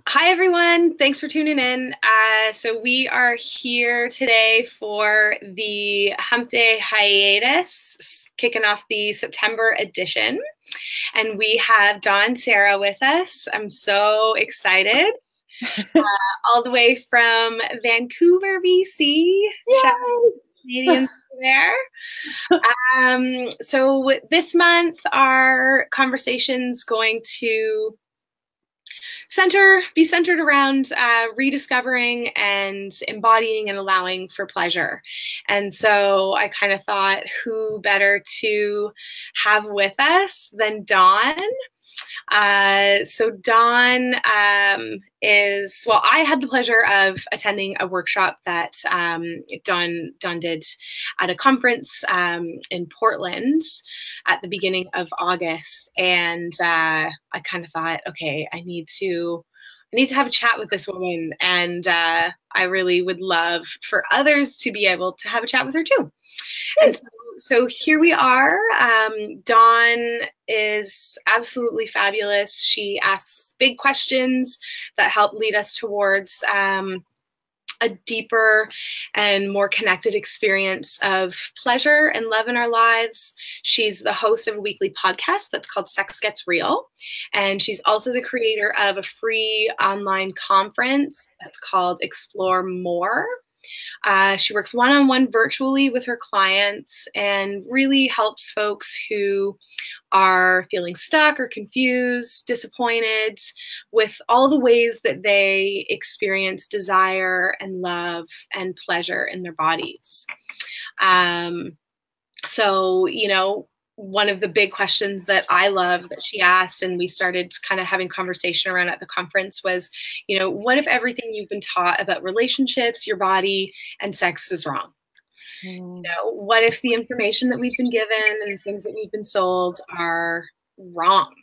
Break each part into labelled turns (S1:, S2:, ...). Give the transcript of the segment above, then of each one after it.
S1: Hi, everyone. Thanks for tuning in. So we are here today for the Hump Day Hiatus, kicking off the September edition. And we have Dawn and Sarah with us. I'm so excited. All the way from Vancouver, BC. Shout out to Canadians there. So this month, our conversation's going to be centered around rediscovering and embodying and allowing for pleasure. And so I kind of thought, who better to have with us than Dawn? So Dawn I had the pleasure of attending a workshop that Dawn did at a conference in Portland at the beginning of August. And I kind of thought, okay, I need to have a chat with this woman. And I really would love for others to be able to have a chat with her too. And so here we are. Dawn is absolutely fabulous. She asks big questions that help lead us towards a deeper and more connected experience of pleasure and love in our lives. She's the host of a weekly podcast that's called Sex Gets Real. And she's also the creator of a free online conference that's called Explore More. She works one-on-one virtually with her clients and really helps folks who are feeling stuck or confused, disappointed with all the ways that they experience desire and love and pleasure in their bodies. One of the big questions that I love that she asked, and we started kind of having conversation around at the conference, was, what if everything you've been taught about relationships, your body, and sex is wrong? What if the information that we've been given and the things that we've been sold are wrong?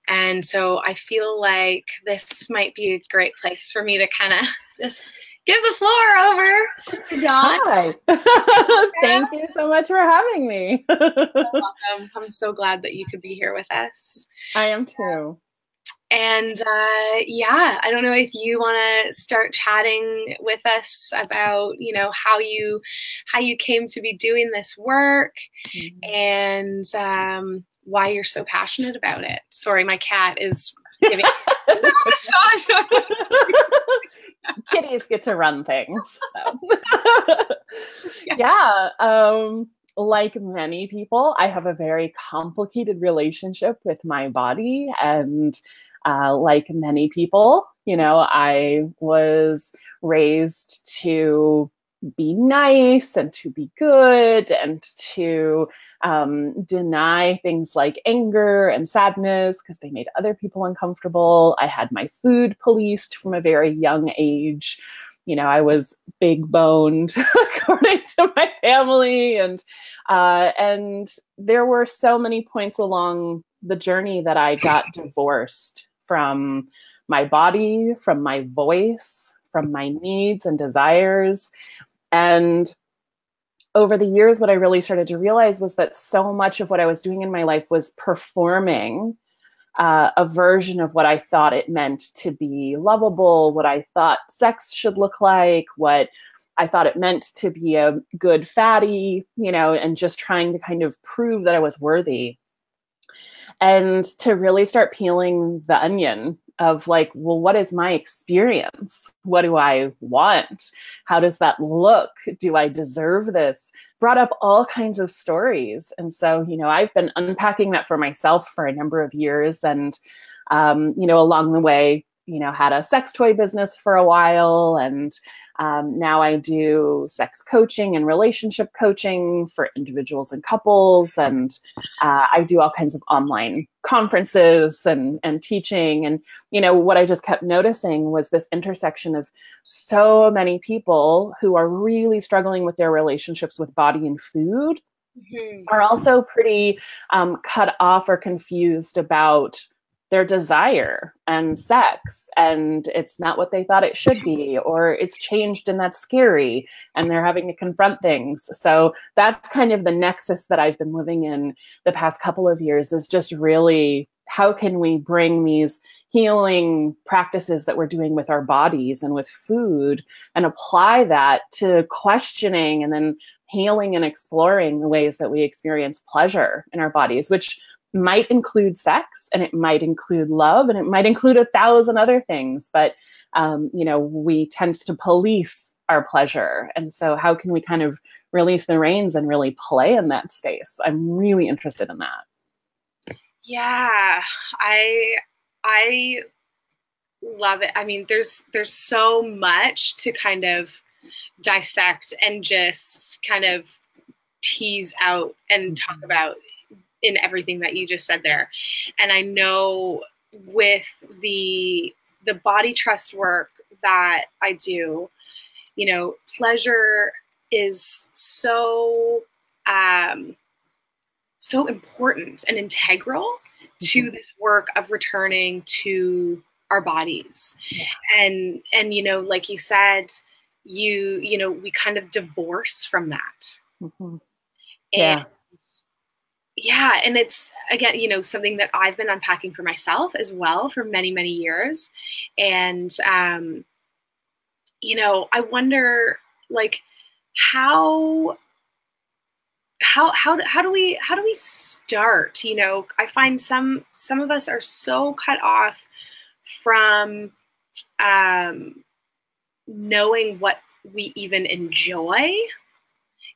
S1: And so I feel like this might be a great place for me to kind of just give the floor over to Dawn.
S2: Hi. Thank you so much for having me.
S1: You're welcome. I'm so glad that you could be here with us.
S2: I am too.
S1: And I don't know if you want to start chatting with us about, how you came to be doing this work and why you're so passionate about it. Sorry, my cat is giving a massage.
S2: Kitties get to run things. So. Like many people, I have a very complicated relationship with my body. And like many people, I was raised to be nice and to be good and to deny things like anger and sadness because they made other people uncomfortable. I had my food policed from a very young age. I was big boned according to my family. And there were so many points along the journey that I got divorced from my body, from my voice, from my needs and desires. And over the years, what I really started to realize was that so much of what I was doing in my life was performing a version of what I thought it meant to be lovable, what I thought sex should look like, what I thought it meant to be a good fatty, and just trying to kind of prove that I was worthy. And to really start peeling the onion of like, well, what is my experience? What do I want? How does that look? Do I deserve this? Brought up all kinds of stories. And so, I've been unpacking that for myself for a number of years. And, along the way, had a sex toy business for a while. And now I do sex coaching and relationship coaching for individuals and couples. And I do all kinds of online conferences and teaching. And, what I just kept noticing was this intersection of so many people who are really struggling with their relationships with body and food are also pretty cut off or confused about their desire and sex, and it's not what they thought it should be, or it's changed and that's scary, and they're having to confront things. So that's kind of the nexus that I've been living in the past couple of years, is just really how can we bring these healing practices that we're doing with our bodies and with food and apply that to questioning and then healing and exploring the ways that we experience pleasure in our bodies, which might include sex, and it might include love, and it might include 1,000 other things. But, you know, we tend to police our pleasure. And so how can we kind of release the reins and really play in that space? I'm really interested in that.
S1: Yeah, I love it. I mean, there's so much to kind of dissect and just kind of tease out and talk about in everything that you just said there. And I know with the body trust work that I do, you know, pleasure is so so important and integral to this work of returning to our bodies. Yeah. And you know, like you said, you know, we kind of divorce from that.
S2: Mm-hmm.
S1: And yeah, and it's, again, you know, something that I've been unpacking for myself as well for many, many years. And you know, I wonder, like, how do we start? You know, I find some of us are so cut off from knowing what we even enjoy.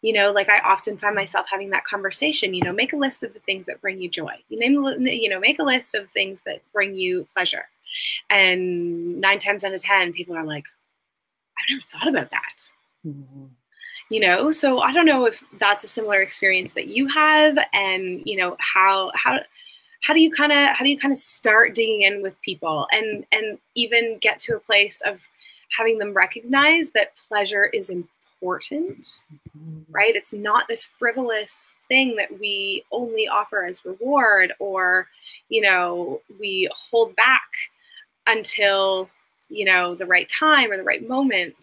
S1: You know, like I often find myself having that conversation, you know, make a list of the things that bring you joy. You know, make a list of things that bring you pleasure. And 9 times out of 10, people are like, I've never thought about that. Mm-hmm. You know, so I don't know if that's a similar experience that you have, and you know, how do you kind of start digging in with people and even get to a place of having them recognize that pleasure is important, right? It's not this frivolous thing that we only offer as reward, or, you know, we hold back until, you know, the right time or the right moment.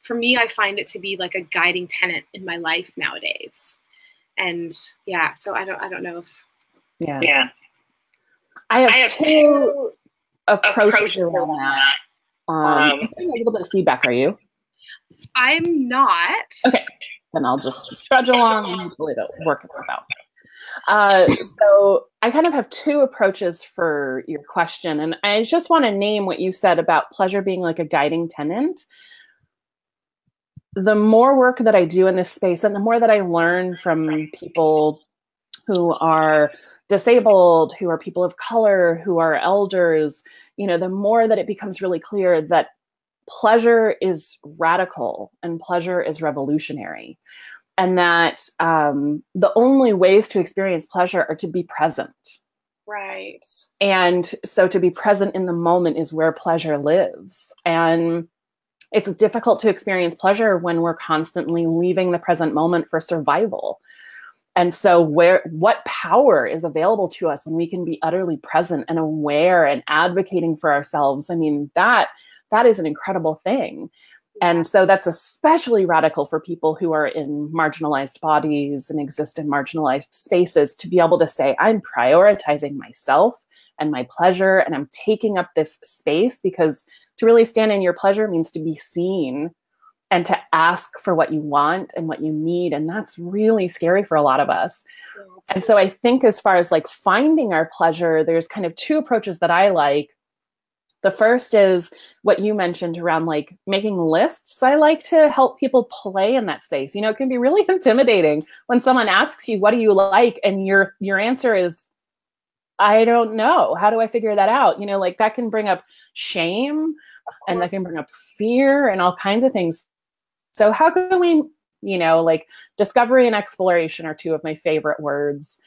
S1: For me, I find it to be like a guiding tenet in my life nowadays. And yeah, so I don't know if,
S2: yeah. I have two approaches around that. I'm getting a little bit of feedback. Are you?
S1: I'm not.
S2: Okay, then I'll just trudge along and hopefully it'll work itself out. So I kind of have two approaches for your question, and I just want to name what you said about pleasure being like a guiding tenet. The more work that I do in this space, and the more that I learn from people who are disabled, who are people of color, who are elders, you know, the more that it becomes really clear that pleasure is radical and pleasure is revolutionary. And that the only ways to experience pleasure are to be present.
S1: Right.
S2: And so to be present in the moment is where pleasure lives. And it's difficult to experience pleasure when we're constantly leaving the present moment for survival. And so what power is available to us when we can be utterly present and aware and advocating for ourselves? I mean, that is an incredible thing. And so that's especially radical for people who are in marginalized bodies and exist in marginalized spaces, to be able to say, I'm prioritizing myself and my pleasure, and I'm taking up this space, because to really stand in your pleasure means to be seen and to ask for what you want and what you need. And that's really scary for a lot of us. And so I think as far as like finding our pleasure, there's kind of two approaches that I like. The first is what you mentioned around like making lists. I like to help people play in that space. You know, it can be really intimidating when someone asks you, what do you like? And your answer is, I don't know. How do I figure that out? You know, like that can bring up shame, and that can bring up fear and all kinds of things. So how can we, you know, like discovery and exploration are two of my favorite words.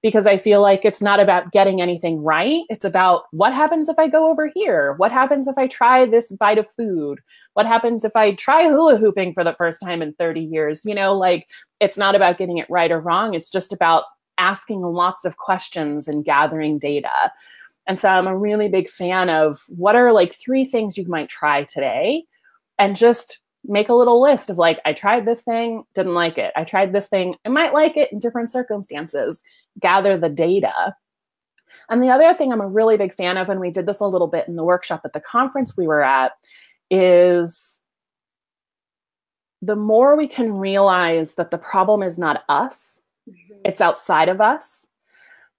S2: Because I feel like it's not about getting anything right. It's about what happens if I go over here? What happens if I try this bite of food? What happens if I try hula hooping for the first time in 30 years? You know, like it's not about getting it right or wrong. It's just about asking lots of questions and gathering data. And so I'm a really big fan of what are like 3 things you might try today, and just make a little list of like, I tried this thing, didn't like it. I tried this thing, I might like it in different circumstances. Gather the data And the other thing I'm a really big fan of, and we did this a little bit in the workshop at the conference we were at, is the more we can realize that the problem is not us, it's outside of us,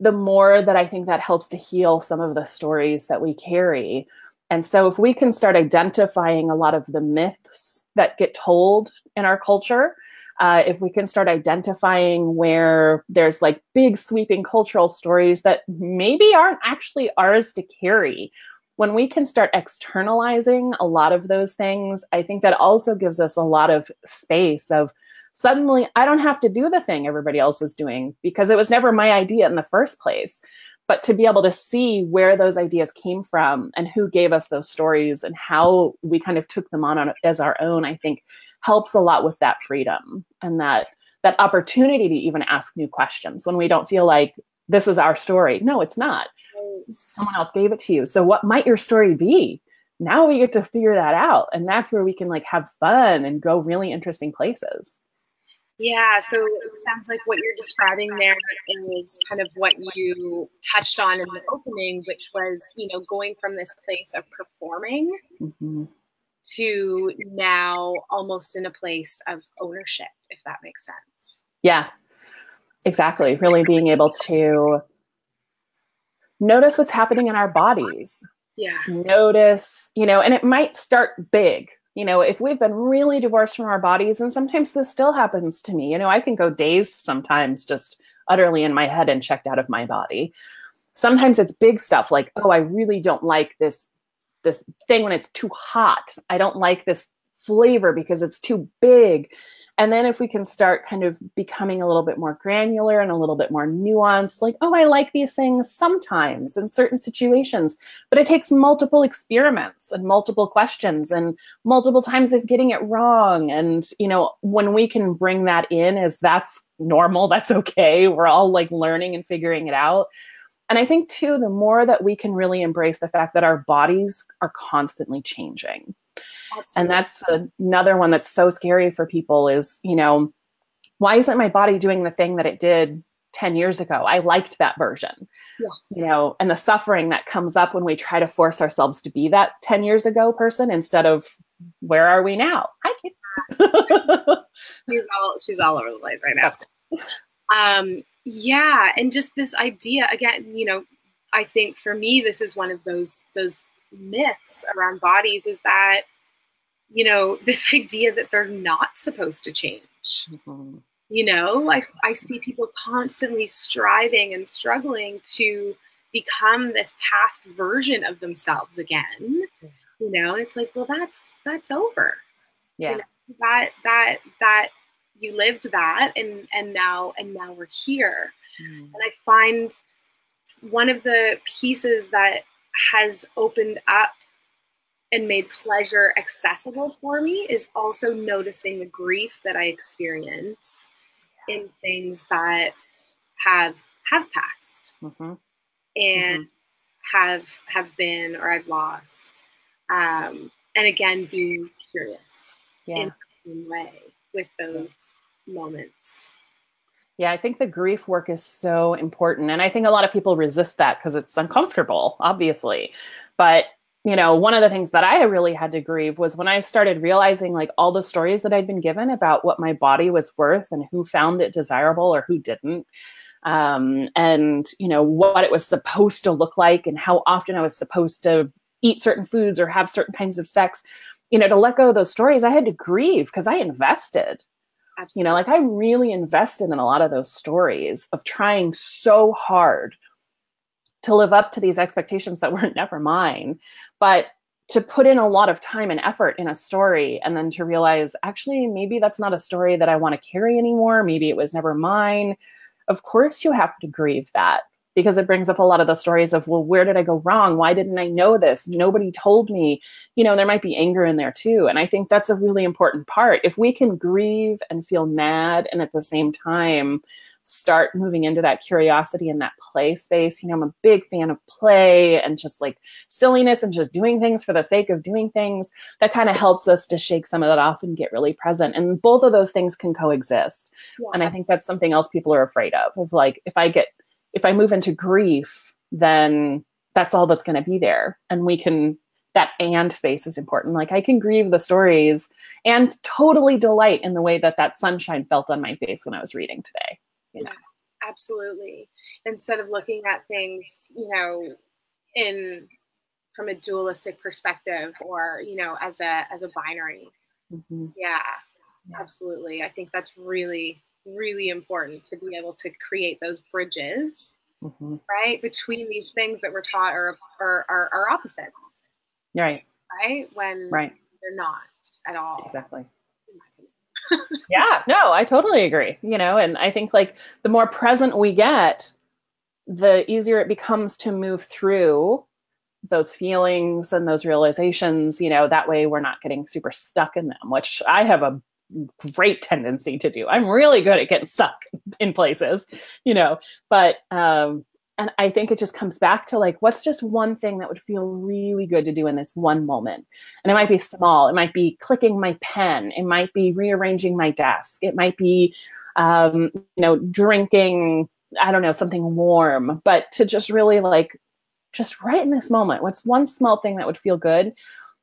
S2: the more that I think that helps to heal some of the stories that we carry. And so if we can start identifying a lot of the myths that get told in our culture, if we can start identifying where there's like big sweeping cultural stories that maybe aren't actually ours to carry, when we can start externalizing a lot of those things, I think that also gives us a lot of space of suddenly I don't have to do the thing everybody else is doing because it was never my idea in the first place. But to be able to see where those ideas came from and who gave us those stories and how we kind of took them on as our own, I think helps a lot with that freedom and that opportunity to even ask new questions when we don't feel like this is our story. No, it's not. Someone else gave it to you. So what might your story be? Now we get to figure that out. And that's where we can like have fun and go really interesting places.
S1: Yeah, so it sounds like what you're describing there is kind of what you touched on in the opening, which was, you know, going from this place of performing to now almost in a place of ownership, if that makes sense.
S2: Yeah, exactly. Really being able to notice what's happening in our bodies.
S1: Yeah.
S2: Notice, you know, and it might start big. You know, if we've been really divorced from our bodies, and sometimes this still happens to me, you know, I can go days sometimes just utterly in my head and checked out of my body. Sometimes it's big stuff like, oh, I really don't like this thing when it's too hot. I don't like this flavor because it's too big. And then if we can start kind of becoming a little bit more granular and a little bit more nuanced, like, oh, I like these things sometimes in certain situations, but it takes multiple experiments and multiple questions and multiple times of getting it wrong. And, you know, when we can bring that in as that's normal, that's okay. We're all like learning and figuring it out. And I think too, the more that we can really embrace the fact that our bodies are constantly changing. Absolutely. And that's another one that's so scary for people is, you know, why isn't my body doing the thing that it did 10 years ago? I liked that version, you know, and the suffering that comes up when we try to force ourselves to be that 10 years ago person instead of where are we now? Hi,
S1: Kate. She's all over the place right now. Yeah. And just this idea again, you know, I think for me, this is one of those myths around bodies is that, you know, this idea that they're not supposed to change. You know, I see people constantly striving and struggling to become this past version of themselves again. You know, it's like, well, that's over.
S2: Yeah.
S1: You know, that you lived that and now we're here. And I find one of the pieces that has opened up and made pleasure accessible for me is also noticing the grief that I experience in things that have passed and have been or I've lost. And again, being curious in the same way with those moments.
S2: Yeah, I think the grief work is so important. And I think a lot of people resist that because it's uncomfortable, obviously. But, you know, one of the things that I really had to grieve was when I started realizing like all the stories that I'd been given about what my body was worth and who found it desirable or who didn't. And, you know, what it was supposed to look like and how often I was supposed to eat certain foods or have certain kinds of sex, you know, to let go of those stories, I had to grieve because I invested. Absolutely. You know, like I really invested in a lot of those stories of trying so hard to live up to these expectations that were never mine, but to put in a lot of time and effort in a story and then to realize, actually, maybe that's not a story that I want to carry anymore. Maybe it was never mine. Of course you have to grieve that because it brings up a lot of the stories of, well, where did I go wrong? Why didn't I know this? Nobody told me. You know, there might be anger in there too. And I think that's a really important part. If we can grieve and feel mad and at the same time start moving into that curiosity and that play space, you know, I'm a big fan of play and just like silliness and just doing things for the sake of doing things. That kind of helps us to shake some of that off and get really present. And both of those things can coexist. Yeah. And I think that's something else people are afraid of like, if I move into grief, then that's all that's going to be there. And we can, that and space is important. Like I can grieve the stories and totally delight in the way that that sunshine felt on my face when I was reading today. You know?
S1: Yeah, absolutely. Instead of looking at things, you know, from a dualistic perspective, or, you know, as a binary.
S2: Mm-hmm.
S1: Yeah, absolutely. I think that's really, really important to be able to create those bridges,
S2: mm-hmm.
S1: right, between these things that we're taught are opposites.
S2: Right.
S1: Right. When they're not at all.
S2: Exactly. Yeah, no, I totally agree. You know, and I think like the more present we get, the easier it becomes to move through those feelings and those realizations, you know, that way we're not getting super stuck in them, which I have a great tendency to do. I'm really good at getting stuck in places, you know, but, and I think it just comes back to like, what's just one thing that would feel really good to do in this one moment? And it might be small. It might be clicking my pen. It might be rearranging my desk. It might be, you know, drinking, I don't know, something warm, but to just really like, just right in this moment, what's one small thing that would feel good?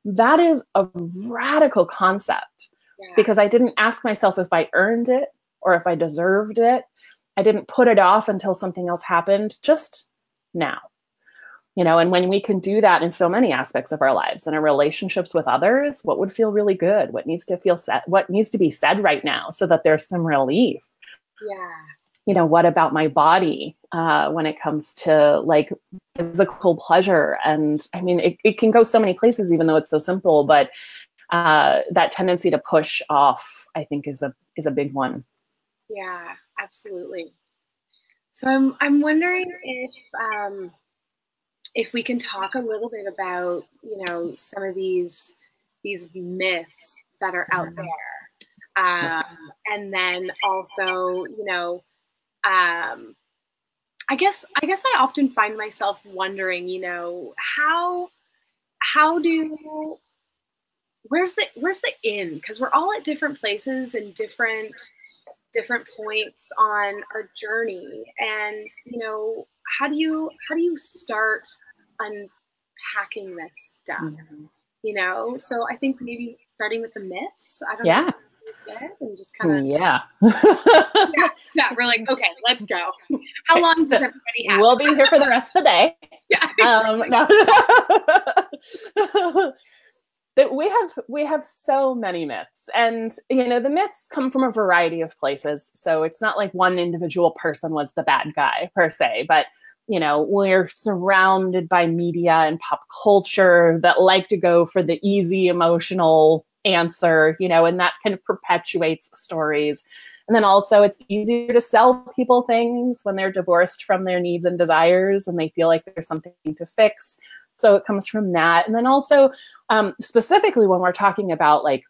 S2: That is a radical concept, because I didn't ask myself if I earned it or if I deserved it. I didn't put it off until something else happened, just now, you know. And when we can do that in so many aspects of our lives and our relationships with others, what would feel really good? What needs to feel said? What needs to be said right now so that there's some relief?
S1: Yeah.
S2: You know, what about my body when it comes to like physical pleasure? And I mean, it can go so many places, even though it's so simple, but that tendency to push off, I think is a big one.
S1: Yeah, absolutely. So I'm wondering if we can talk a little bit about, you know, some of these myths that are out there, and then also, you know, I guess I often find myself wondering, you know, where's the in? Because we're all at different places and different points on our journey, and you know, how do you start unpacking this stuff? You know, so I think maybe starting with the myths. I don't know. And just kind of yeah, we're like, okay, let's go. How long does everybody have?
S2: We'll be here for the rest of the day.
S1: Yeah.
S2: That we have so many myths, and you know, the myths come from a variety of places. So it's not like one individual person was the bad guy per se, but you know, we're surrounded by media and pop culture that like to go for the easy emotional answer, you know, and that kind of perpetuates stories. And then also it's easier to sell people things when they're divorced from their needs and desires and they feel like there's something to fix. So it comes from that. And then also specifically when we're talking about like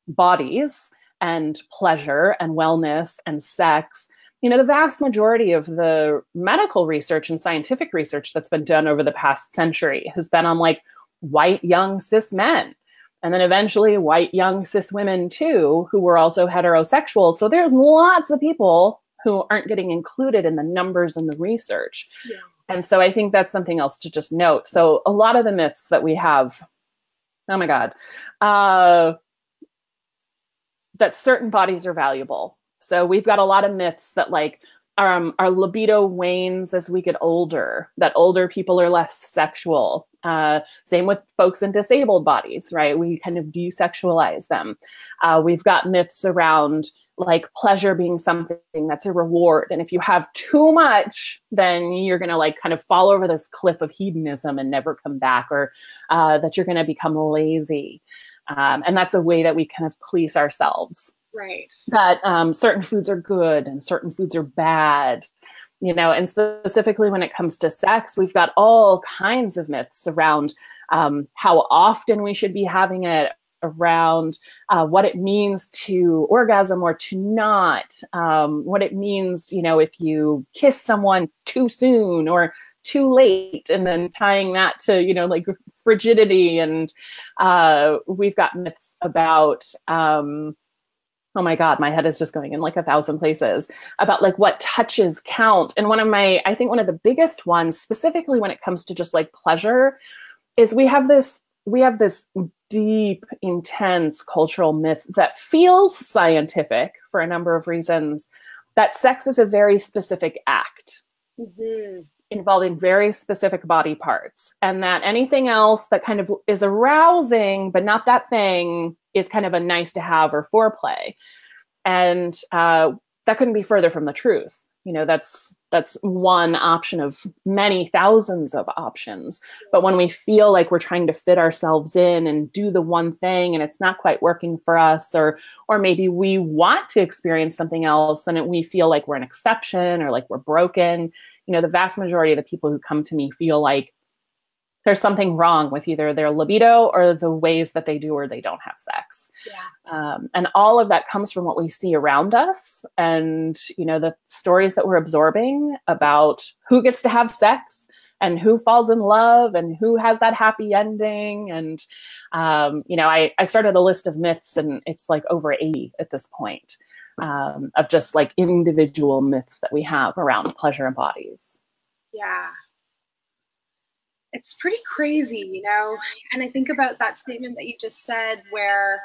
S2: bodies and pleasure and wellness and sex, you know, the vast majority of the medical research and scientific research that's been done over the past century has been on like white young cis men. And then eventually white young cis women too, who were also heterosexual. So there's lots of people who aren't getting included in the numbers and the research. Yeah. And so I think that's something else to just note. So a lot of the myths that we have, oh my God, that certain bodies are valuable. So we've got a lot of myths that like our libido wanes as we get older, that older people are less sexual. Same with folks in disabled bodies, right? We kind of desexualize them. We've got myths around like pleasure being something that's a reward. And if you have too much, then you're going to like kind of fall over this cliff of hedonism and never come back, or that you're going to become lazy. And that's a way that we kind of police ourselves.
S1: Right. That
S2: certain foods are good and certain foods are bad, you know, and specifically when it comes to sex, we've got all kinds of myths around how often we should be having it, around what it means to orgasm or to not, what it means, you know, if you kiss someone too soon or too late, and then tying that to, you know, like frigidity. And we've got myths about Oh my God, my head is just going in like 1,000 places about like what touches count. And I think one of the biggest ones, specifically when it comes to just like pleasure, is we have this deep, intense cultural myth that feels scientific for a number of reasons, that sex is a very specific act. Mm-hmm. Involving very specific body parts, and that anything else that kind of is arousing, but not that thing, is kind of a nice to have or foreplay. And that couldn't be further from the truth. You know, that's one option of many thousands of options. But when we feel like we're trying to fit ourselves in and do the one thing and it's not quite working for us, or maybe we want to experience something else, then we feel like we're an exception or like we're broken. You know, the vast majority of the people who come to me feel like there's something wrong with either their libido or the ways that they do or they don't have sex. Yeah. And all of that comes from what we see around us and, you know, the stories that we're absorbing about who gets to have sex and who falls in love and who has that happy ending. And, you know, I started a list of myths and it's like over 80 at this point. Of just like individual myths that we have around pleasure and bodies.
S1: Yeah. It's pretty crazy, you know? And I think about that statement that you just said where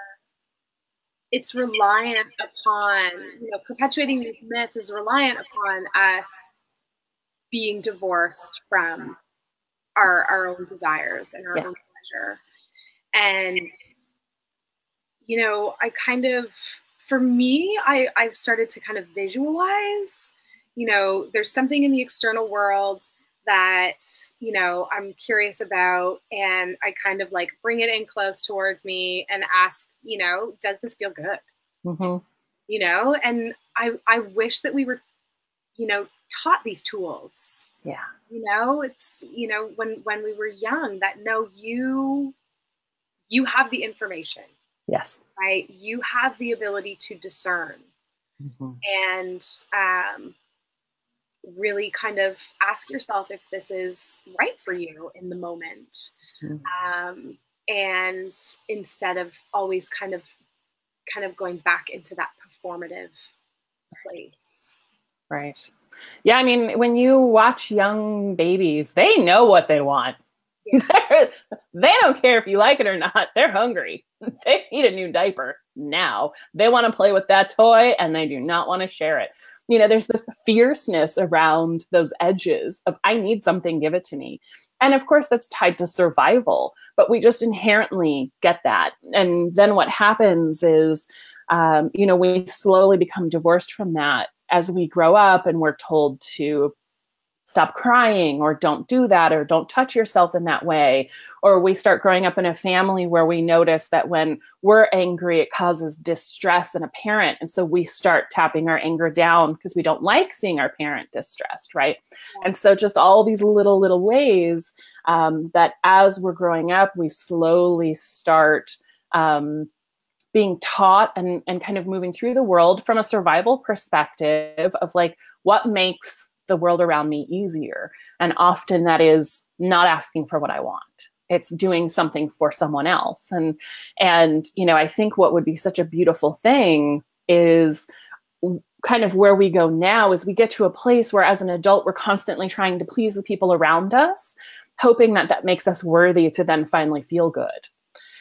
S1: it's reliant upon, you know, perpetuating these myths is reliant upon us being divorced from our own desires and our own pleasure. And, you know, for me, I've started to kind of visualize, you know, there's something in the external world that, you know, I'm curious about, and I kind of like bring it in close towards me and ask, you know, does this feel good? Mm-hmm. You know, and I wish that we were, you know, taught these tools. Yeah. You know, it's, you know, when we were young, that no, you have the information.
S2: Yes.
S1: Right. You have the ability to discern and really kind of ask yourself if this is right for you in the moment. And instead of always kind of going back into that performative place.
S2: Right. Yeah. I mean, when you watch young babies, they know what they want. Yeah. They don't care if you like it or not. They're hungry. They need a new diaper now. They want to play with that toy and they do not want to share it. You know, there's this fierceness around those edges of, I need something, give it to me. And of course that's tied to survival, but we just inherently get that. And then what happens is, you know, we slowly become divorced from that as we grow up and we're told to stop crying or don't do that or don't touch yourself in that way. Or we start growing up in a family where we notice that when we're angry, it causes distress in a parent. And so we start tapping our anger down because we don't like seeing our parent distressed, right? Yeah. And so just all these little ways that as we're growing up, we slowly start being taught and kind of moving through the world from a survival perspective of like, what makes the world around me easier. And often that is not asking for what I want. It's doing something for someone else. And, you know, I think what would be such a beautiful thing is kind of where we go now is we get to a place where as an adult, we're constantly trying to please the people around us, hoping that that makes us worthy to then finally feel good.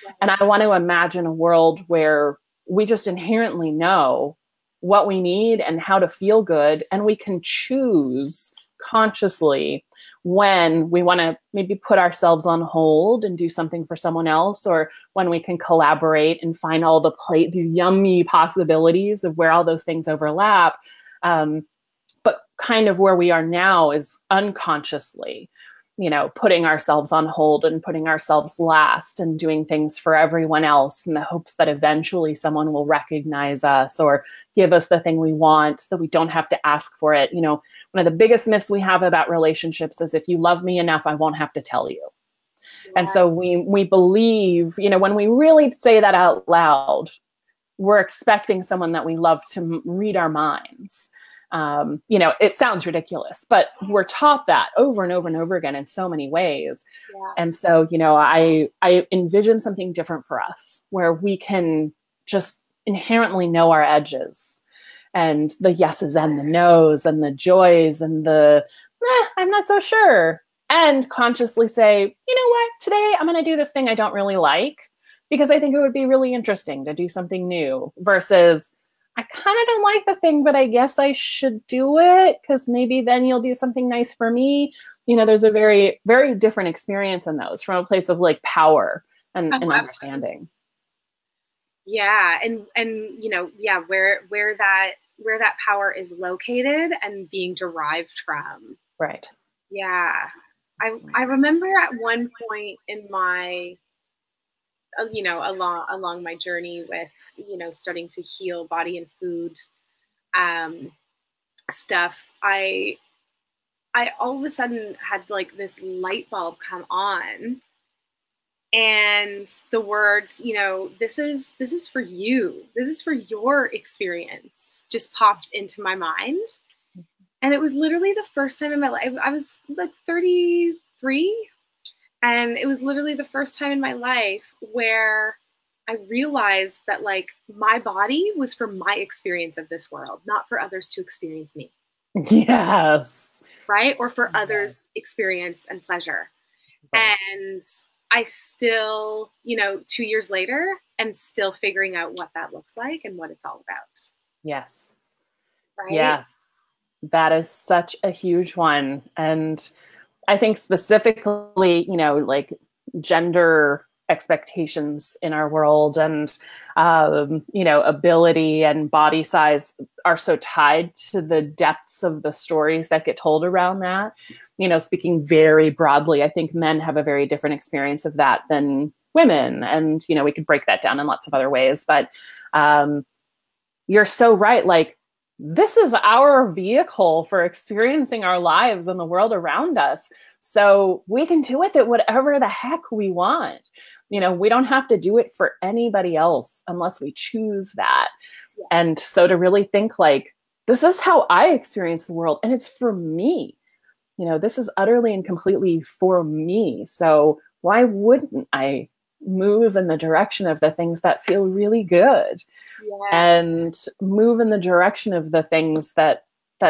S2: Yeah. And I want to imagine a world where we just inherently know what we need and how to feel good. And we can choose consciously when we want to maybe put ourselves on hold and do something for someone else, or when we can collaborate and find all the yummy possibilities of where all those things overlap. But kind of where we are now is unconsciously, you know, putting ourselves on hold and putting ourselves last and doing things for everyone else in the hopes that eventually someone will recognize us or give us the thing we want so we don't have to ask for it. You know, one of the biggest myths we have about relationships is if you love me enough, I won't have to tell you. Yeah. And so we believe, you know, when we really say that out loud, we're expecting someone that we love to read our minds. You know, it sounds ridiculous, but we're taught that over and over and over again in so many ways. Yeah. And so, you know, I envision something different for us where we can just inherently know our edges and the yeses and the nos and the joys and the, I'm not so sure. And consciously say, you know what, today I'm going to do this thing I don't really like because I think it would be really interesting to do something new versus I kind of don't like the thing, but I guess I should do it because maybe then you'll do something nice for me. You know, there's a very, very different experience in those from a place of like power and understanding.
S1: Yeah. And, you know, yeah, where that power is located and being derived from.
S2: Right.
S1: Yeah. I remember at one point in my, you know, along my journey with, you know, starting to heal body and food stuff, I all of a sudden had like this light bulb come on, and the words, you know, this is for you, this is for your experience, just popped into my mind. And it was literally the first time in my life. I was like 33, and it was literally the first time in my life where I realized that like my body was for my experience of this world, not for others to experience me.
S2: Yes.
S1: Right? Or for others' experience and pleasure. Right. And I still, you know, 2 years later, am still figuring out what that looks like and what it's all about.
S2: Yes.
S1: Right?
S2: Yes. That is such a huge one. And I think specifically, you know, like gender expectations in our world and, you know, ability and body size are so tied to the depths of the stories that get told around that. You know, speaking very broadly, I think men have a very different experience of that than women. And, you know, we could break that down in lots of other ways, but you're so right. Like, this is our vehicle for experiencing our lives and the world around us. So we can do with it whatever the heck we want. You know, we don't have to do it for anybody else unless we choose that. Yes. And so to really think like, this is how I experience the world and it's for me. You know, this is utterly and completely for me. So why wouldn't I move in the direction of the things that feel really good? Yeah. And move in the direction of the things that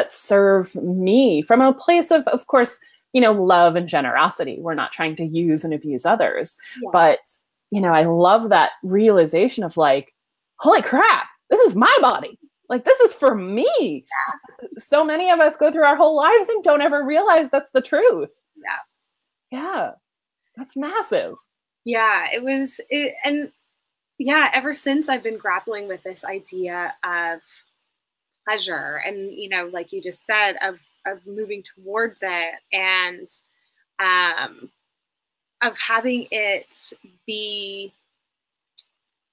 S2: serve me from a place of course, you know, love and generosity. We're not trying to use and abuse others. Yeah. But, you know, I love that realization of like, holy crap, this is my body. Like, this is for me. Yeah. So many of us go through our whole lives and don't ever realize that's the truth. Yeah. Yeah. That's massive.
S1: Yeah, and yeah, ever since I've been grappling with this idea of pleasure and, you know, like you just said, of moving towards it and of having it be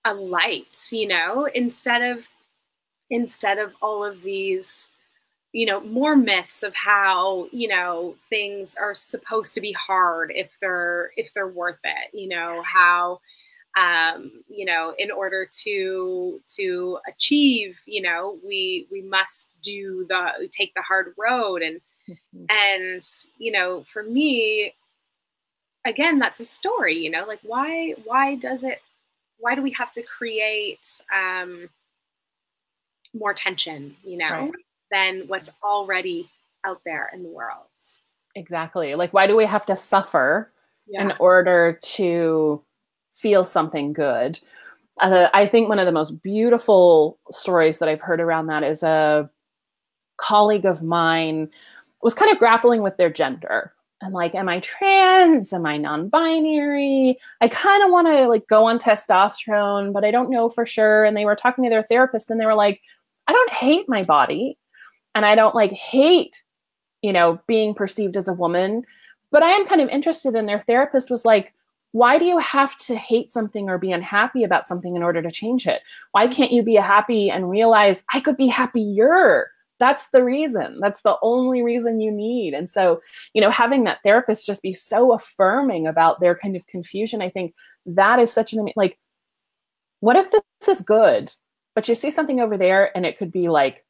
S1: a light, you know, instead of all of these, you know, more myths of how, you know, things are supposed to be hard if they're worth it, you know, how, you know, in order to achieve, you know, we must take the hard road. And, and, you know, for me, again, that's a story, you know, like why do we have to create, more tension, you know, right, than what's already out there in the world?
S2: Exactly. Like, why do we have to suffer in order to feel something good? I think one of the most beautiful stories that I've heard around that is a colleague of mine was kind of grappling with their gender. And like, am I trans? Am I non-binary? I kind of want to like go on testosterone, but I don't know for sure. And they were talking to their therapist and they were like, I don't hate my body. And I don't like hate, you know, being perceived as a woman, but I am kind of interested. And their therapist was like, why do you have to hate something or be unhappy about something in order to change it? Why can't you be happy and realize I could be happier? That's the reason. That's the only reason you need. And so, you know, having that therapist just be so affirming about their kind of confusion, I think that is such an, like, what if this is good, but you see something over there and it could be like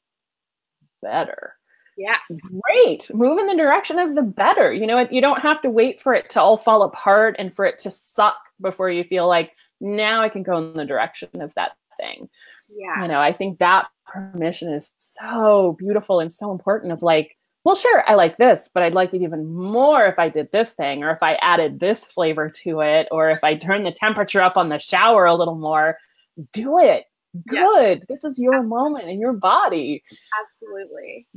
S2: better?
S1: Yeah.
S2: Great. Move in the direction of the better. You know, you don't have to wait for it to all fall apart and for it to suck before you feel like, now I can go in the direction of that thing.
S1: Yeah.
S2: You know, I think that permission is so beautiful and so important of like, well, sure, I like this, but I'd like it even more if I did this thing, or if I added this flavor to it, or if I turned the temperature up on the shower a little more. Do it. Good. This is your moment in your body.
S1: Absolutely.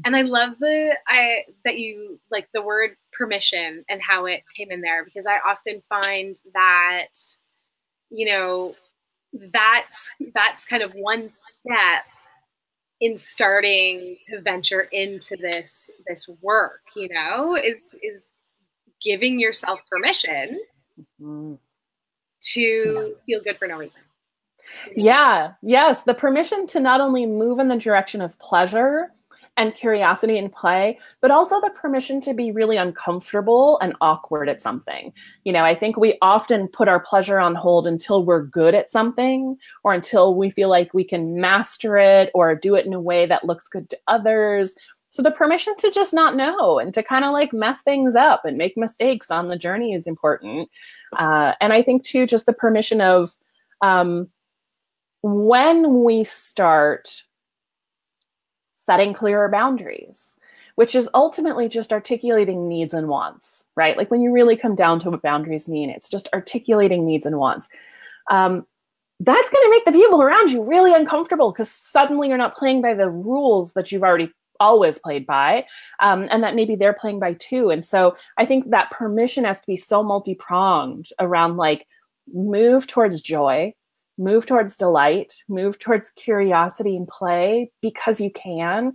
S1: And I love that you like the word permission and how it came in there, because I often find that, you know, that's kind of one step in starting to venture into this work, you know, is giving yourself permission to feel good for no reason.
S2: Yeah. Yes. The permission to not only move in the direction of pleasure and curiosity and play, but also the permission to be really uncomfortable and awkward at something. You know, I think we often put our pleasure on hold until we're good at something, or until we feel like we can master it or do it in a way that looks good to others. So the permission to just not know and to kind of like mess things up and make mistakes on the journey is important. And I think too, just the permission of when we start setting clearer boundaries, which is ultimately just articulating needs and wants, right? Like when you really come down to what boundaries mean, it's just articulating needs and wants. That's going to make the people around you really uncomfortable, because suddenly you're not playing by the rules that you've already always played by, and that maybe they're playing by too. And so I think that permission has to be so multi-pronged around like move towards joy, move towards delight, move towards curiosity and play because you can,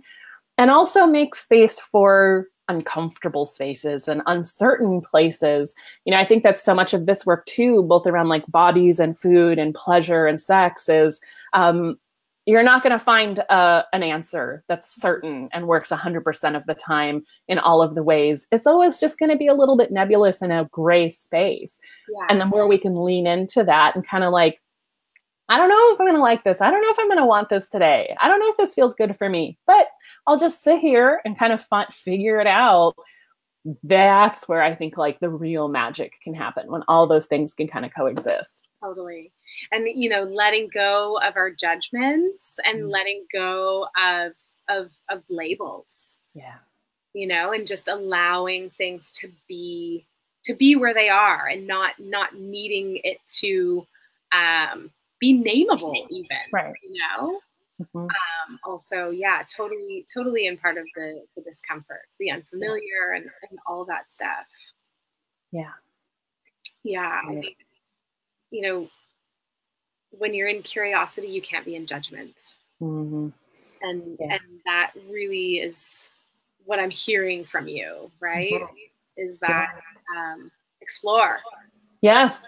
S2: and also make space for uncomfortable spaces and uncertain places. You know, I think that's so much of this work too, both around like bodies and food and pleasure and sex, is you're not going to find an answer that's certain and works 100% of the time in all of the ways. It's always just going to be a little bit nebulous in a gray space. Yeah. And the more we can lean into that and kind of like, I don't know if I'm going to like this. I don't know if I'm going to want this today. I don't know if this feels good for me, but I'll just sit here and kind of figure it out. That's where I think like the real magic can happen, when all those things can kind of coexist.
S1: Totally. And, you know, letting go of our judgments and letting go of labels. Yeah. You know, and just allowing things to be where they are, and not needing it to be nameable even, right? You know? Also, yeah, totally in part of the discomfort, the unfamiliar, and all that stuff. Yeah. Yeah. I think, you know, when you're in curiosity, you can't be in judgment. And that really is what I'm hearing from you, right? Is that explore. Yes.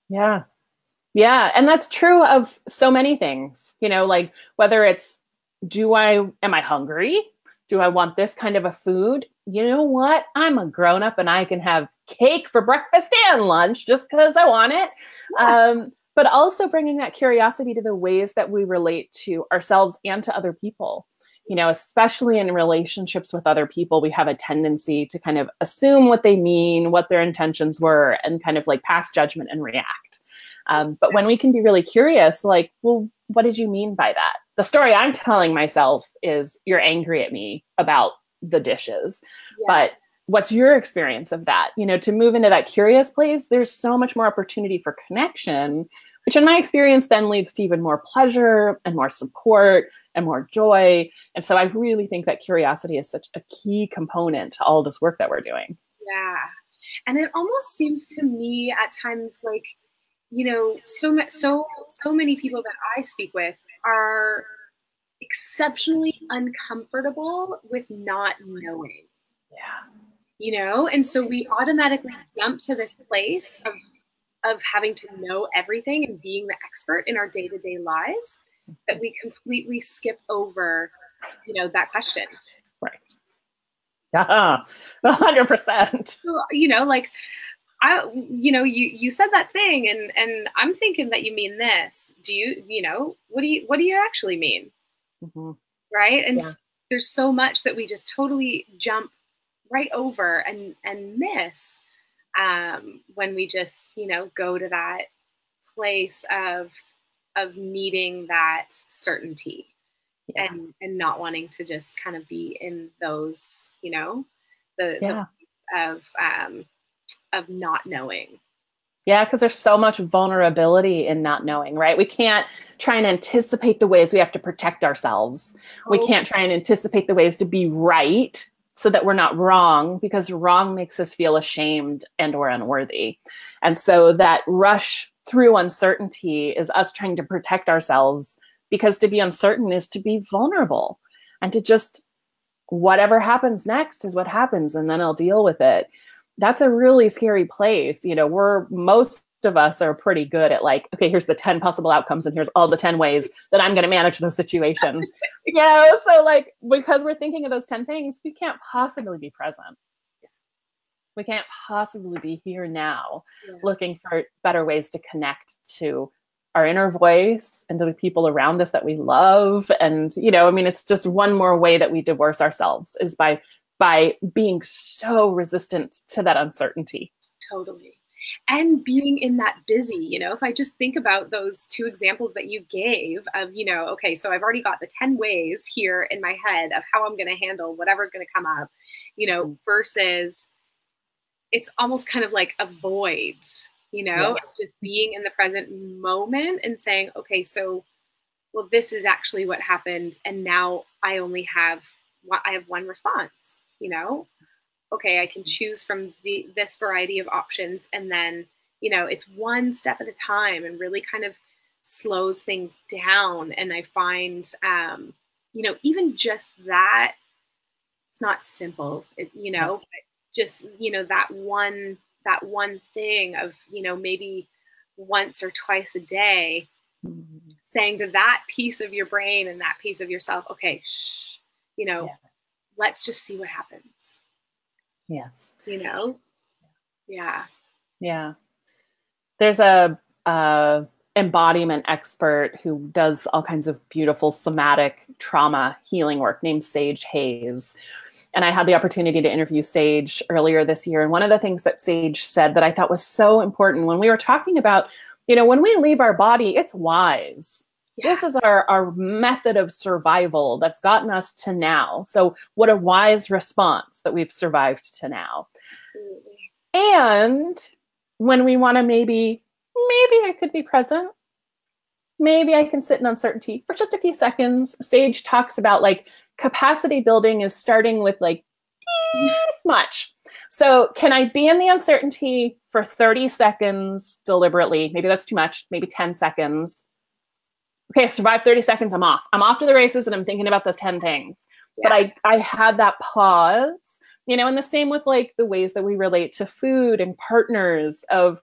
S1: Yeah. Yeah. And that's true of so many things, you know, like whether it's, am I hungry? Do I want this kind of a food? You know what? I'm a grown up and I can have cake for breakfast and lunch just because I want it. Yeah. But also bringing that curiosity to the ways that we relate to ourselves and to other people. You know, especially in relationships with other people, we have a tendency to kind of assume what they mean, what their intentions were, and kind of like pass judgment and react. But when we can be really curious, like, well, what did you mean by that? The story I'm telling myself is you're angry at me about the dishes. Yeah. But what's your experience of that? You know, to move into that curious place, there's so much more opportunity for connection, which in my experience then leads to even more pleasure and more support and more joy. And so I really think that curiosity is such a key component to all this work that we're doing. Yeah. And it almost seems to me at times like, you know, so many people that I speak with are exceptionally uncomfortable with not knowing. Yeah. You know, and so we automatically jump to this place of having to know everything and being the expert in our day-to-day lives, that we completely skip over, you know, that question. Right. Yeah, 100%. You know, like, you said that thing, and I'm thinking that you mean this. Do you know, what do you actually mean? Mm-hmm. Right. And there's so much that we just totally jump right over and miss when we just, you know, go to that place of needing that certainty.
S2: Yes.
S1: And not wanting to just kind of be in those, you know, the of not knowing.
S2: Yeah, because there's so much vulnerability in not knowing, right? We can't try and anticipate the ways we have to protect ourselves. We can't try and anticipate the ways to be right so that we're not wrong, because wrong makes us feel ashamed and or unworthy. And so that rush through uncertainty is us trying to protect ourselves, because to be uncertain is to be vulnerable, and to just, whatever happens next is what happens, and then I'll deal with it. That's a really scary place. You know, most of us are pretty good at like, okay, here's the 10 possible outcomes, and here's all the 10 ways that I'm going to manage those situations. You know, so like, because we're thinking of those 10 things, we can't possibly be present. We can't possibly be here now, looking for better ways to connect to our inner voice and to the people around us that we love. And, you know, I mean, it's just one more way that we divorce ourselves, is by being so resistant to that uncertainty.
S1: Totally. And being in that busy, you know, if I just think about those two examples that you gave of, you know, okay, so I've already got the 10 ways here in my head of how I'm going to handle whatever's going to come up, you know, versus it's almost kind of like a void, you know, just being in the present moment and saying, okay, so, well, this is actually what happened. And now I have one response, you know, okay, I can choose from this variety of options. And then, you know, it's one step at a time, and really kind of slows things down. And I find, you know, even just that, it's not simple, you know, but just, you know, that one thing of, you know, maybe once or twice a day, saying to that piece of your brain and that piece of yourself, okay, shh, you know, let's just see what happens.
S2: Yes.
S1: You know? Yeah.
S2: Yeah. There's a embodiment expert who does all kinds of beautiful somatic trauma healing work, named Sage Hayes. And I had the opportunity to interview Sage earlier this year. And one of the things that Sage said that I thought was so important when we were talking about, you know, when we leave our body, it's wise. This is our method of survival that's gotten us to now. So what a wise response that we've survived to now.
S1: Absolutely.
S2: And when we want to maybe I could be present. Maybe I can sit in uncertainty for just a few seconds. Sage talks about like capacity building is starting with like this much. So can I be in the uncertainty for 30 seconds deliberately? Maybe that's too much, maybe 10 seconds. Okay, I survived 30 seconds, I'm off. I'm off to the races and I'm thinking about those 10 things. But I had that pause, you know, and the same with like the ways that we relate to food and partners of,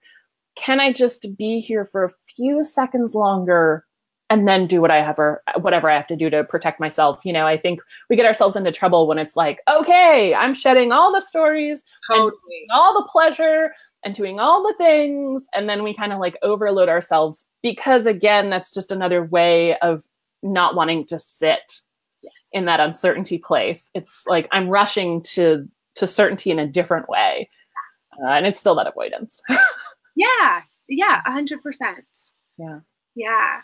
S2: can I just be here for a few seconds longer and then do whatever I have to do to protect myself? You know, I think we get ourselves into trouble when it's like, okay, I'm shedding all the stories and all the pleasure and doing all the things. And then we kind of like overload ourselves, because again, that's just another way of not wanting to sit in that uncertainty place. It's like I'm rushing to certainty in a different way. And it's still that avoidance.
S1: Yeah. 100%.
S2: Yeah.
S1: Yeah.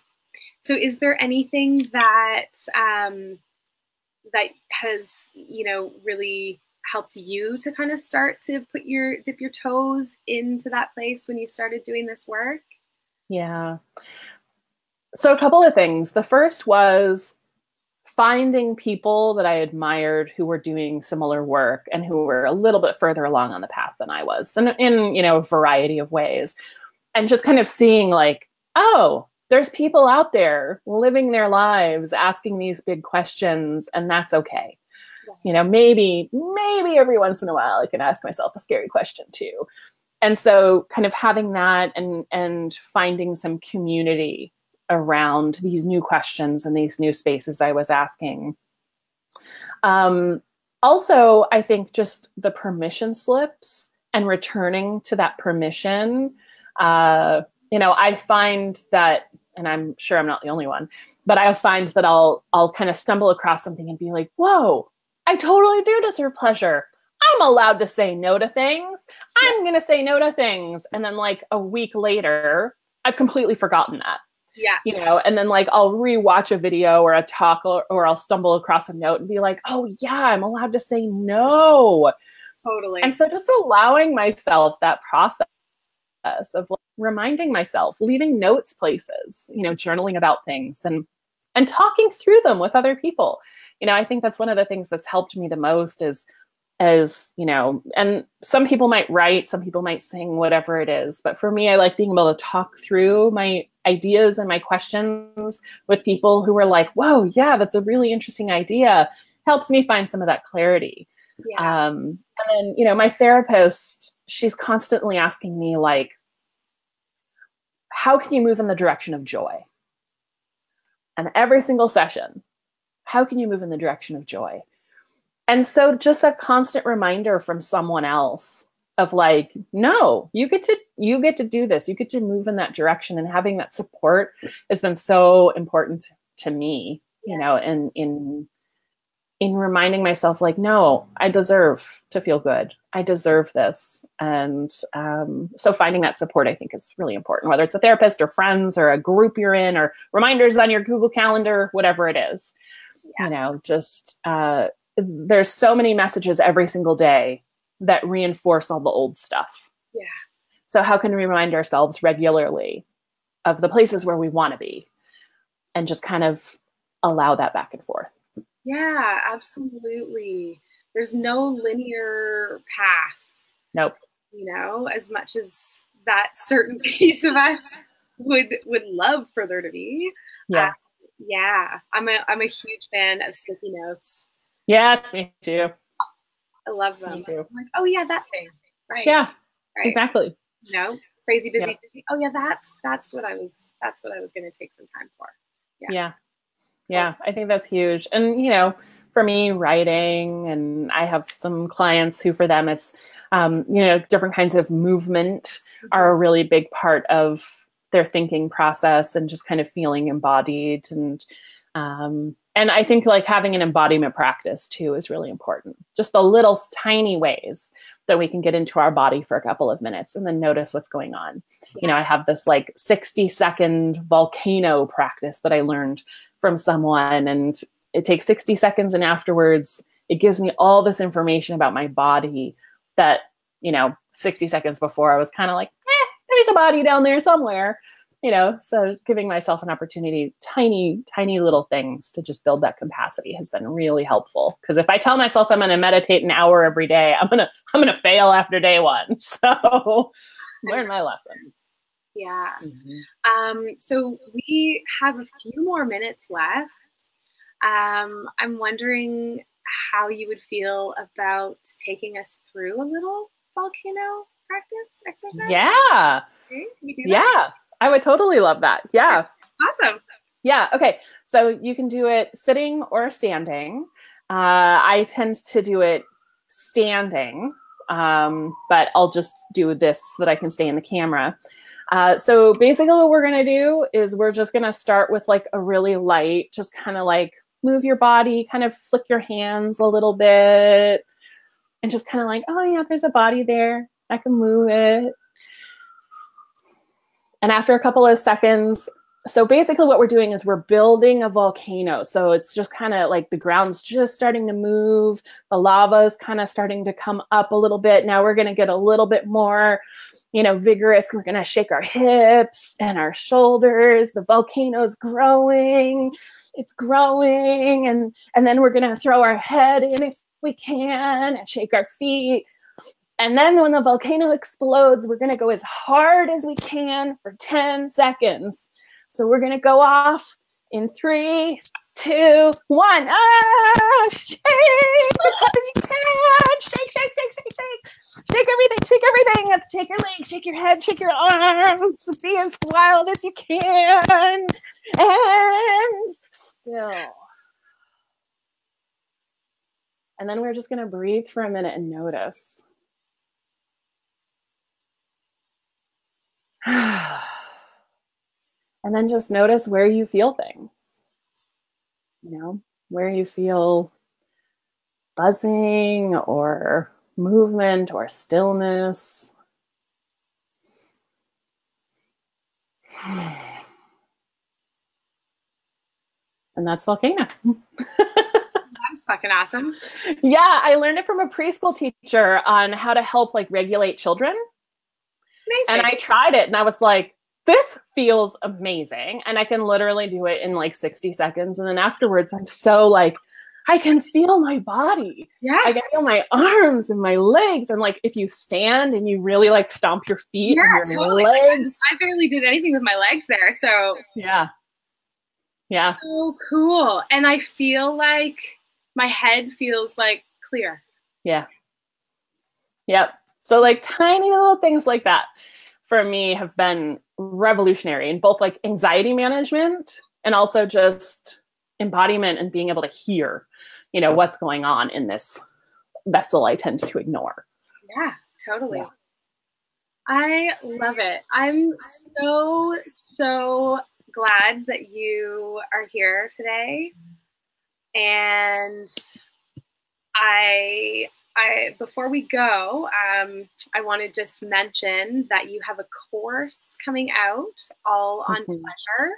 S1: So is there anything that, that has, you know, really helped you to kind of start to dip your toes into that place when you started doing this work?
S2: Yeah. So a couple of things. The first was finding people that I admired who were doing similar work and who were a little bit further along on the path than I was, and in, you know, a variety of ways. And just kind of seeing like, oh, there's people out there living their lives, asking these big questions, and that's okay. You know, maybe every once in a while I can ask myself a scary question too. And so kind of having that and finding some community around these new questions and these new spaces I was asking. Also, I think just the permission slips and returning to that permission. You know, I find that, and I'm sure I'm not the only one, but I find that I'll kind of stumble across something and be like, whoa, I totally do deserve pleasure. I'm allowed to say no to things. I'm going to say no to things. And then like a week later, I've completely forgotten that.
S1: Yeah.
S2: you know, and then like I'll rewatch a video or a talk, or I'll stumble across a note and be like, oh yeah, I'm allowed to say no.
S1: Totally.
S2: And so just allowing myself that process of like reminding myself, leaving notes places, you know, journaling about things and talking through them with other people. You know, I think that's one of the things that's helped me the most is, as you know, and some people might write, some people might sing, whatever it is. But for me, I like being able to talk through my ideas and my questions with people who are like, whoa, yeah, that's a really interesting idea. Helps me find some of that clarity.
S1: Yeah.
S2: And then, you know, my therapist, she's constantly asking me like, how can you move in the direction of joy? And every single session, how can you move in the direction of joy? And so just that constant reminder from someone else of like, no, you get to do this. You get to move in that direction, and having that support has been so important to me, you know, and in reminding myself like, no, I deserve to feel good. I deserve this. And so finding that support, I think, is really important, whether it's a therapist or friends or a group you're in or reminders on your Google Calendar, whatever it is, you know, just there's so many messages every single day that reinforce all the old stuff.
S1: Yeah.
S2: So how can we remind ourselves regularly of the places where we want to be and just kind of allow that back and forth?
S1: Yeah, absolutely. There's no linear path.
S2: Nope.
S1: You know, as much as that certain piece of us would love for there to be.
S2: Yeah.
S1: Yeah. I'm a huge fan of sticky notes.
S2: Yes, me too.
S1: I love them.
S2: Me too.
S1: I'm like, oh yeah, that thing. Right.
S2: Yeah.
S1: Right.
S2: Exactly.
S1: You know, crazy busy.
S2: Yeah.
S1: Oh yeah, that's what I was going to take some time for. Yeah.
S2: Yeah. Yeah, I think that's huge. And, you know, for me, writing, and I have some clients who, for them, it's, you know, different kinds of movement are a really big part of their thinking process and just kind of feeling embodied. And I think like having an embodiment practice too is really important. Just the little tiny ways that we can get into our body for a couple of minutes and then notice what's going on. You know, I have this like 60-second volcano practice that I learned from someone, and it takes 60 seconds. And afterwards, it gives me all this information about my body that, you know, 60 seconds before I was kind of like, there's a body down there somewhere, you know. So giving myself an opportunity, tiny little things to just build that capacity has been really helpful. Because if I tell myself I'm going to meditate an hour every day, I'm gonna fail after day one. So learn my lesson.
S1: Yeah. So we have a few more minutes left. I'm wondering how you would feel about taking us through a little volcano practice exercise.
S2: Yeah.
S1: Okay, can we do that?
S2: Yeah. I would totally love that. Yeah.
S1: Awesome.
S2: Yeah. Okay. So you can do it sitting or standing. I tend to do it standing, but I'll just do this so that I can stay in the camera. So basically what we're going to do is we're just going to start with like a really light, just kind of like move your body, kind of flick your hands a little bit and just kind of like, oh yeah, there's a body there. I can move it. And after a couple of seconds, so basically what we're doing is we're building a volcano. So it's just kind of like the ground's just starting to move. The lava is kind of starting to come up a little bit. Now we're going to get a little bit more, you know, vigorous. We're going to shake our hips and our shoulders. The volcano's growing. It's growing. And then we're going to throw our head in if we can and shake our feet. And then when the volcano explodes, we're going to go as hard as we can for 10 seconds. So we're going to go off in 3, 2, 1. Ah, shake as hard as you can. Shake, shake, shake, shake, shake. Shake everything, shake everything. Shake your legs, shake your head, shake your arms. Be as wild as you can. And still. And then we're just going to breathe for a minute and notice. And then just notice where you feel things, you know, where you feel buzzing or movement or stillness. And that's volcano.
S1: That's fucking awesome.
S2: Yeah, I learned it from a preschool teacher on how to help like regulate children.
S1: Amazing.
S2: And I tried it and I was like, this feels amazing. And I can literally do it in like 60 seconds. And then afterwards, I'm so like, I can feel my body.
S1: Yeah.
S2: I can feel my arms and my legs. And like, if you stand and you really like stomp your feet and your
S1: totally.
S2: legs.
S1: I barely did anything with my legs there. So
S2: yeah. Yeah.
S1: So cool. And I feel like my head feels like clear.
S2: Yeah. Yep. So like tiny little things like that for me have been revolutionary in both like anxiety management and also just embodiment and being able to hear, you know, what's going on in this vessel I tend to ignore.
S1: Yeah, totally. Yeah. I love it. I'm so glad that you are here today. And I before we go, I want to just mention that you have a course coming out all on pleasure.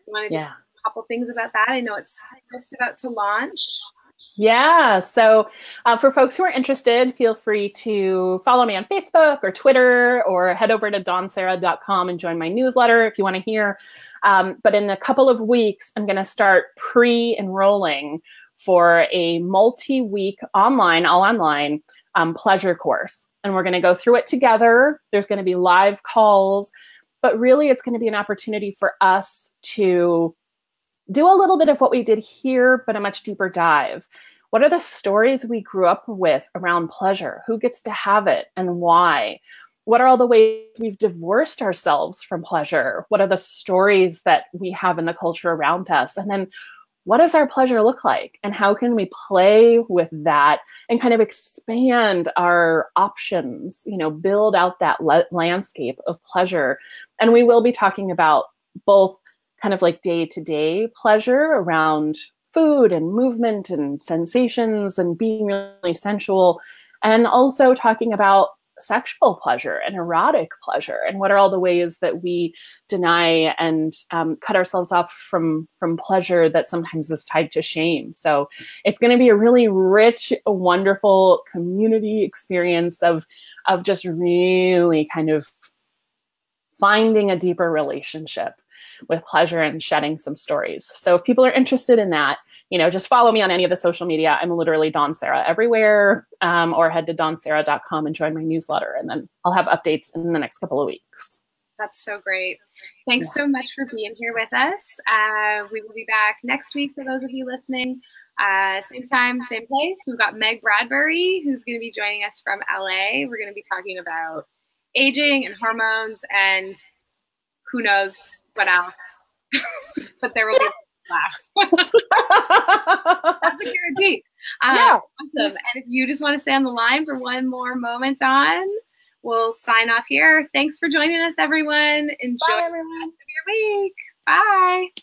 S1: You want to just a couple things about that? I know it's just about to launch.
S2: Yeah. So for folks who are interested, feel free to follow me on Facebook or Twitter or head over to dawnserra.com and join my newsletter if you want to hear. But in a couple of weeks, I'm going to start pre-enrolling for a multi-week all online pleasure course. And we're going to go through it together. There's going to be live calls, but really it's going to be an opportunity for us to do a little bit of what we did here, but a much deeper dive. What are the stories we grew up with around pleasure? Who gets to have it and why? What are all the ways we've divorced ourselves from pleasure? What are the stories that we have in the culture around us? And then what does our pleasure look like? And how can we play with that and kind of expand our options, you know, build out that landscape of pleasure? And we will be talking about both kind of like day-to-day pleasure around food and movement and sensations and being really sensual, and also talking about sexual pleasure and erotic pleasure and what are all the ways that we deny and cut ourselves off from pleasure that sometimes is tied to shame. So it's going to be a really rich, wonderful community experience of just really kind of finding a deeper relationship with pleasure and shedding some stories. So if people are interested in that, you know, just follow me on any of the social media. I'm literally Dawn Serra everywhere, or head to dawnserra.com and join my newsletter. And then I'll have updates in the next couple of weeks.
S1: That's so great. Thanks so much for being here with us. We will be back next week for those of you listening. Same time, same place. We've got Meg Bradbury, who's going to be joining us from LA. We're going to be talking about aging and hormones and who knows what else. But there will be laughs. That's a guarantee. Awesome. And if you just want to stay on the line for one more moment on, we'll sign off here. Thanks for joining us, everyone. Enjoy the rest of your week. Bye.